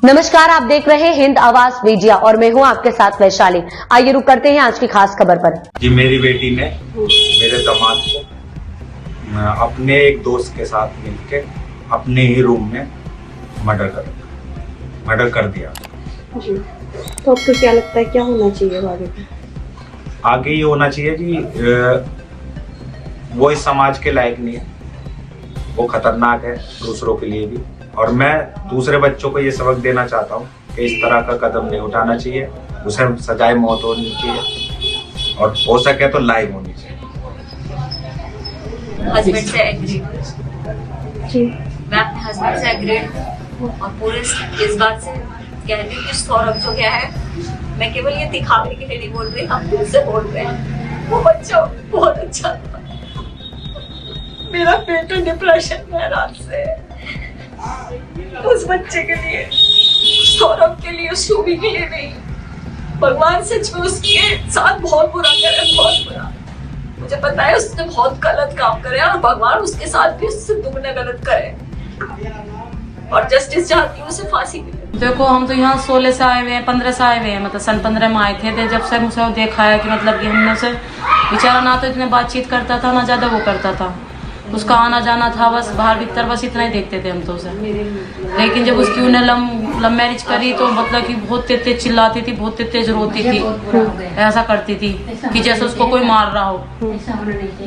नमस्कार, आप देख रहे हैं हिंद आवाज मीडिया और मैं हूं आपके साथ वैशाली। आइए रुक करते हैं आज की खास खबर पर। जी, मेरी बेटी ने मेरे दामाद को अपने एक दोस्त के साथ मिलकर अपने ही रूम में मर्डर कर दिया। जी, तो आपको क्या लगता है क्या होना चाहिए आगे ये होना चाहिए कि वो इस समाज के लायक नहीं है, वो खतरनाक है दूसरों के लिए भी। और मैं दूसरे बच्चों को ये सबक देना चाहता हूँ कि इस तरह का कदम नहीं उठाना चाहिए, उसे सजाए मौत होनी चाहिए और हो सके तो लाइव होनी चाहिए। हस्बैंड से एग्री जी, मैं अपने हस्बैंड से एग्रीड हूँ और पूरे इस बात से कहती हूँ कि सौरभ जो क्या है, मैं केवल ये दिखाने के लिए नहीं बोल रही, हम दिल से बोल रहे हैं। वो बच्चा बहुत अच्छा था। मेरा बेटा डिप्रेशन में है रात से। उस बच्चे के लिए, सौरभ के लिए, सुबी के लिए नहीं, भगवान से जो उसके साथ बहुत बुरा करे, बहुत बुरा। मुझे पता है उसने बहुत गलत काम करे और भगवान उसके साथ भी उससे दुगना गलत करे और जस्टिस चाहती हूँ उसे फांसी मिले। देखो, हम तो यहाँ 16 से आए हुए हैं, 15 से आए हुए हैं, मतलब सन 15 में आए थे। जब से मुझे देखा है कि मतलब कि हमने से बेचारा ना तो इतने बातचीत करता था ना ज्यादा वो करता था, उसका आना जाना था बस बाहर भीतर, बस इतना ही देखते थे हम तो उसे। लेकिन जब उसकी उन्हें लव मैरिज करी तो मतलब कि बहुत तेज चिल्लाती थी, बहुत तेज रोती थी, ऐसा करती थी कि जैसे उसको कोई मार रहा हो।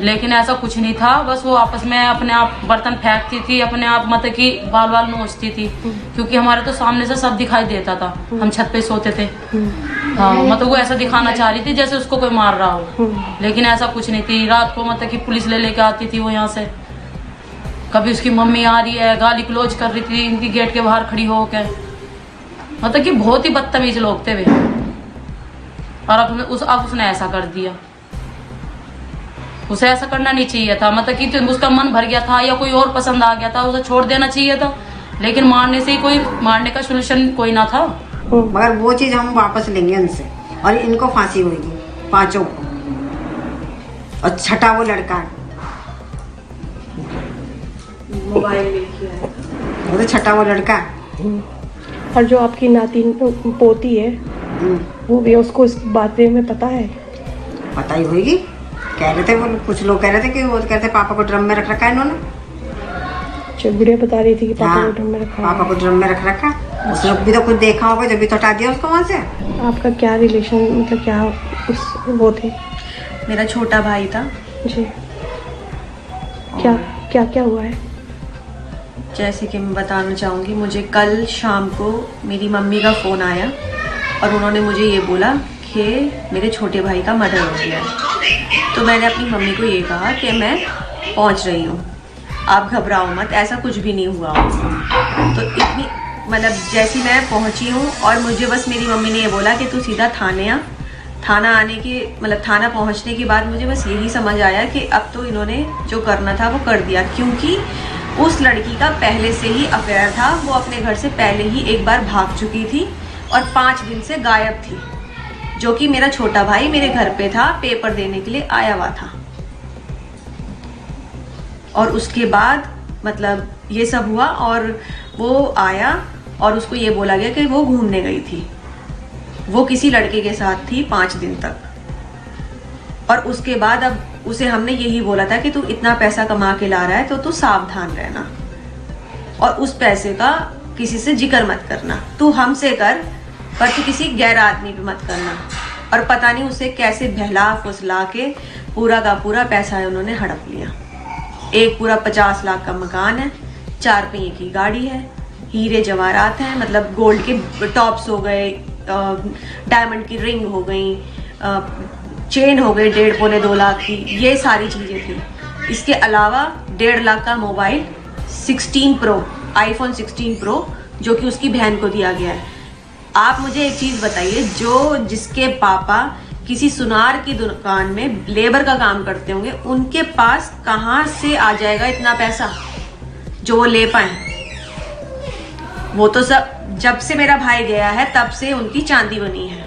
लेकिन ऐसा कुछ नहीं था, बस वो आपस में अपने आप बर्तन फेंकती थी, अपने आप मतलब कि बाल नोचती थी, क्योंकि हमारे तो सामने से सब दिखाई देता था, हम छत पे सोते थे। हाँ, मतलब वो ऐसा दिखाना चाह रही थी जैसे उसको कोई मार रहा हो, लेकिन ऐसा कुछ नहीं थी। रात को मतलब कि पुलिस लेके आती थी वो यहाँ से। कभी उसकी मम्मी आ रही है, गाली क्लोज कर रही थी इनकी गेट के बाहर खड़ी होकर, मतलब कि बहुत ही बदतमीज लोग थे वे। और अब उसने ऐसा कर दिया। उसे ऐसा करना नहीं चाहिए था, मतलब कि उसका मन भर गया था या कोई और पसंद आ गया था, उसे छोड़ देना चाहिए था। लेकिन मारने से ही कोई मारने का सोल्यूशन कोई ना था। मगर वो चीज हम वापस लेंगे उनसे और इनको फांसी होगी पांचों को। और छठा वो लड़का है, मोबाइल लेके आया, वो तो छठा वो लड़का है। और जो आपकी नाती पोती है वो भी, उसको इस बारे में पता है? पता ही होगी। कह रहे थे वो, कुछ लोग कह रहे थे कि वो कहते पापा को ड्रम में रख रखा है इन्होंने। बुढ़िया बता रही थी कि पापा हाँ, को ड्रम में रखा है। पापा को ड्रम में रख रखा। उसने भी तो कुछ देखा होगा जब भी तो हटा दिया उसको वहाँ से। आपका क्या रिलेशन, मतलब क्या उस वो थे? मेरा छोटा भाई था जी, क्या क्या क्या हुआ है? जैसे कि मैं बताना चाहूँगी, मुझे कल शाम को मेरी मम्मी का फ़ोन आया और उन्होंने मुझे ये बोला कि मेरे छोटे भाई का मर्डर हो गया है। तो मैंने अपनी मम्मी को ये कहा कि मैं पहुँच रही हूँ, आप घबराओ मत, ऐसा कुछ भी नहीं हुआ। तो इतनी मतलब जैसी मैं पहुँची हूँ और मुझे बस मेरी मम्मी ने ये बोला कि तू सीधा थाने आ। थाना आने की मतलब थाना पहुँचने के बाद मुझे बस यही समझ आया कि अब तो इन्होंने जो करना था वो कर दिया, क्योंकि उस लड़की का पहले से ही अफेयर था। वो अपने घर से पहले ही एक बार भाग चुकी थी और 5 दिन से गायब थी, जो कि मेरा छोटा भाई मेरे घर पे था, पेपर देने के लिए आया हुआ था। और उसके बाद मतलब ये सब हुआ और वो आया और उसको ये बोला गया कि वो घूमने गई थी, वो किसी लड़के के साथ थी 5 दिन तक। और उसके बाद अब उसे हमने यही बोला था कि तू इतना पैसा कमा के ला रहा है तो तू सावधान रहना और उस पैसे का किसी से जिक्र मत करना, तू हमसे कर पर तू किसी गैर आदमी पे मत करना। और पता नहीं उसे कैसे बहला फुसला के पूरा का पूरा पैसा है उन्होंने हड़प लिया। एक पूरा 50 लाख का मकान है, 4 पहिए की गाड़ी है, हीरे जवाहरात हैं, मतलब गोल्ड के टॉप्स हो गए, डायमंड की रिंग हो गई, चेन हो गई 1.5-2 लाख की, ये सारी चीजें थी। इसके अलावा 1.5 लाख का मोबाइल 16 प्रो, आईफोन 16 प्रो, जो कि उसकी बहन को दिया गया है। आप मुझे एक चीज बताइए, जिसके पापा किसी सुनार की दुकान में लेबर का काम करते होंगे, उनके पास कहाँ से आ जाएगा इतना पैसा जो वो ले पाए? वो तो सब जब से मेरा भाई गया है तब से उनकी चांदी बनी है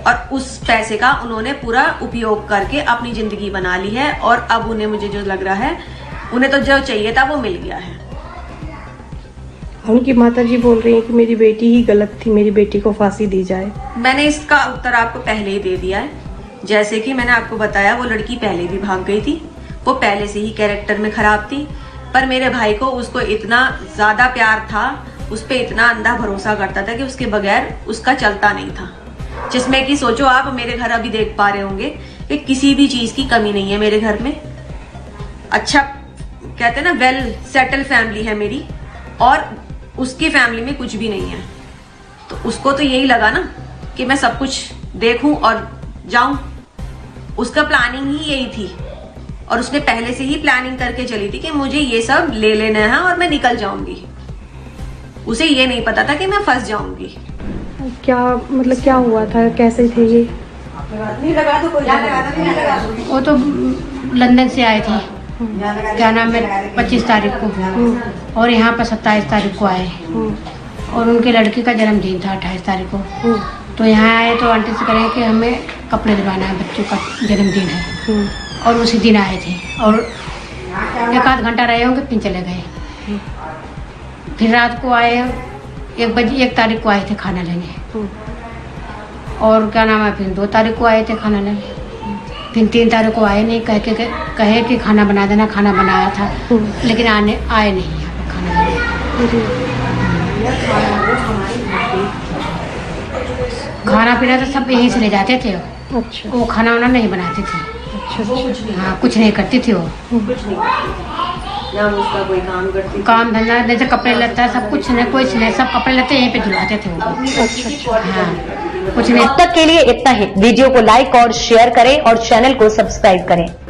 और उस पैसे का उन्होंने पूरा उपयोग करके अपनी जिंदगी बना ली है। और अब उन्हें, मुझे जो लग रहा है, उन्हें तो जो चाहिए था वो मिल गया है। उनकी माताजी बोल रही हैं कि मेरी बेटी ही गलत थी, मेरी बेटी को फांसी दी जाए। मैंने इसका उत्तर आपको पहले ही दे दिया है। जैसे कि मैंने आपको बताया, वो लड़की पहले भी भाग गई थी, वो पहले से ही कैरेक्टर में खराब थी, पर मेरे भाई को उसको इतना ज्यादा प्यार था, उस पर इतना अंधा भरोसा करता था कि उसके बगैर उसका चलता नहीं था। जिसमें कि सोचो आप, मेरे घर अभी देख पा रहे होंगे कि किसी भी चीज की कमी नहीं है मेरे घर में। अच्छा कहते हैं ना, वेल सेटल फैमिली है मेरी, और उसकी फैमिली में कुछ भी नहीं है। तो उसको तो यही लगा ना कि मैं सब कुछ देखूं और जाऊं। उसका प्लानिंग ही यही थी, और उसने पहले से ही प्लानिंग करके चली थी कि मुझे ये सब ले लेना है और मैं निकल जाऊंगी। उसे ये नहीं पता था कि मैं फंस जाऊंगी। क्या मतलब क्या हुआ था, कैसे थे ये? वो तो लंदन से आए थे, क्या नाम है, 25 तारीख को, और यहाँ पर 27 तारीख को आए, और उनके लड़की का जन्मदिन था 28 तारीख को। तो यहाँ आए तो आंटी से करें कि हमें कपड़े दिलवाना है, बच्चों का जन्मदिन है, और उसी दिन आए थे, और 1 आध घंटा रहे होंगे फिर चले गए। फिर रात को आए 1 तारीख को आए थे खाना लेने, और क्या नाम है, फिर 2 तारीख को आए थे खाना लेने, फिर 3 तारीख को आए नहीं, कहे कि खाना बना देना। खाना बनाया था, लेकिन आए नहीं यहाँ पर खाना लेने। खाना पीना तो सब यहीं से ले जाते थे। अच्छा, वो खाना वाना नहीं बनाती थी। अच्छा। हाँ, कुछ नहीं करती थी वो। ना उसका कोई काम करती, काम धंधा जैसे कपड़े लत्ता सब कुछ नहीं, कुछ नहीं, सब कपड़े लत्ते यहीं पे धुलवाते थे वो। हाँ, कुछ नहीं। अब तक के लिए इतना ही। वीडियो को लाइक और शेयर करें और चैनल को सब्सक्राइब करें।